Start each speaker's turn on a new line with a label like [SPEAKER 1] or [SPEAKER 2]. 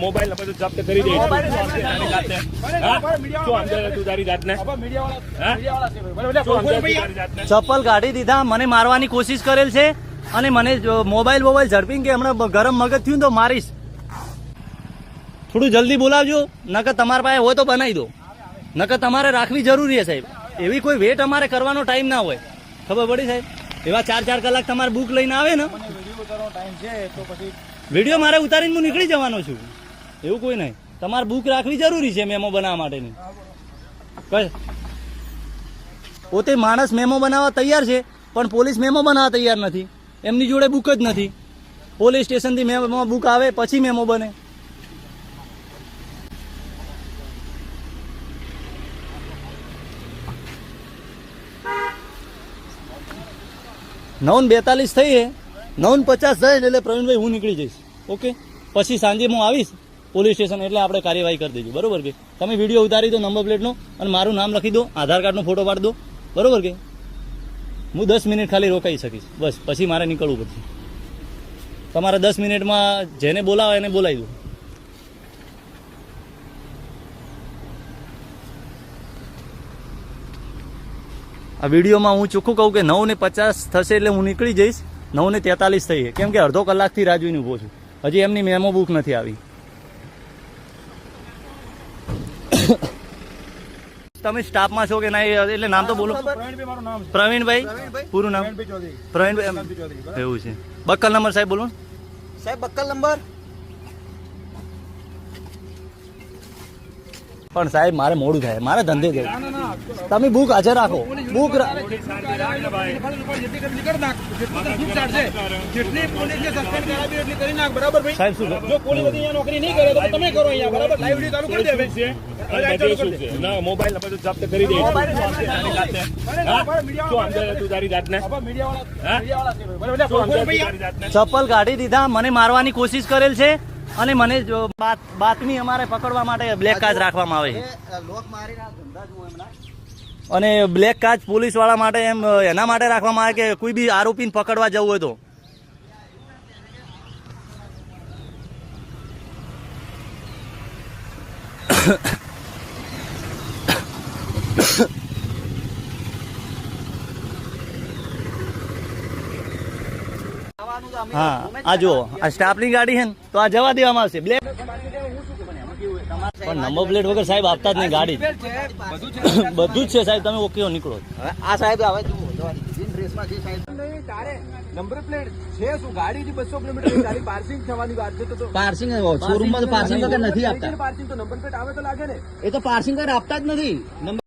[SPEAKER 1] Mobile number તો જપ્ત કરી દે તું તારી જાતને
[SPEAKER 2] ચપ્પલ કાઢી દીધા, મને મારવાની કોશિશ કરેલ છે અને મને મોબાઈલ ઝડપી કે હમણાં ગરમ મગજ થયું તો મારીશ. થોડું જલ્દી બોલાવજો, નકર તમારા પાસે હોય તો બનાવી દો, નકર તમારે રાખવી જરૂરી છે સાહેબ. એવી કોઈ વેટ અમારે કરવાનો ટાઈમ ના હોય, ખબર પડી સાહેબ? એવા 4-4 કલાક તમારે બુક લઈને આવે ને, વિડીયો મારે ઉતારીને હું નીકળી જવાનો છું, એવું કોઈ નહીં. તમારે બુક રાખવી જરૂરી છે મેમો બનાવવા માટેની. પોતે માણસ મેમો બનાવવા તૈયાર છે, પણ પોલીસ મેમો બનાવવા તૈયાર નથી. એમની જોડે બુક જ નથી. પોલીસ સ્ટેશનથી મેમો બુક આવે પછી મેમો બને. નવ 42 થઈ છે, 9:50 થાય એટલે પ્રવીણભાઈ હું નીકળી જઈશ. ઓકે, પછી સાંજે હું આવીશ પોલીસ સ્ટેશન, એટલે આપણે કાર્યવાહી કરી દઈશું. બરોબર કે? તમે વિડીયો ઉતારી દો નંબર પ્લેટનો અને મારું નામ લખી દો, આધાર કાર્ડનો ફોટો પાડી દો. બરોબર કે? હું 10 મિનિટ ખાલી રોકાઈ શકીશ, બસ. પછી મારે નીકળવું પડશે. તમારે 10 મિનિટમાં જેને બોલાવે એને બોલાવી દો. આ વિડીયોમાં હું ચોખ્ખું કહું કે 9:50 થશે એટલે હું નીકળી જઈશ. 9:43 થઈ છે, કેમ કે અડધો કલાકથી રાહ જોઈને ઊભો છું. હજી એમની મેમો બુક નથી આવી. તમે સ્ટાફમાં છો કે ના એટલે નામ તો બોલો. પ્રવીણભાઈ, પૂરું નામ? પ્રવીણભાઈ, એવું છે. બક્કલ નંબર સાહેબ બોલો
[SPEAKER 3] સાહેબ. બક્કલ નંબર
[SPEAKER 2] પણ સાહેબ મારે મોડું થાય, મારે ધંધે જવું. તમે બુક હાજર રાખો, બુક સાહેબ શું
[SPEAKER 1] મોબાઈલ નંબર તો જપ્ત કરી દે તું તારી જાતને
[SPEAKER 2] ચપ્પલ કાઢી દીધા, મને મારવાની કોશિશ કરેલ છે અને મને બાતમી અમારે પકડવા માટે બ્લેક કાચ રાખવામાં આવે છે. અને બ્લેક કાચ પોલીસ વાળા માટે એમ એના માટે રાખવામાં આવે કે કોઈ બી આરોપીને પકડવા જવું હોય તો. હા, આ જુઓ, આ સ્ટાફની ગાડી છે ને તો આ જવા દેવામાં આવશે. બ્લેક પણ નંબર પ્લેટ વગર સાહેબ આપતા જ નહીં ગાડી. બધું જ છે સાહેબ, તમે ઓકે નીકળો.
[SPEAKER 3] આ સાહેબ આવે
[SPEAKER 4] નંબર પ્લેટ છે શું? ગાડી 200 કિલોમીટર પાર્સિંગ થવાની વાત છે તો
[SPEAKER 3] પાર્સિંગ શોરૂમમાં તો પાર્સિંગ વગર નથી આપતા.
[SPEAKER 4] પાર્સિંગ તો નંબર પ્લેટ આવે તો લાગે ને.
[SPEAKER 3] એ તો પાર્સિંગ વગર આપતા જ નથી.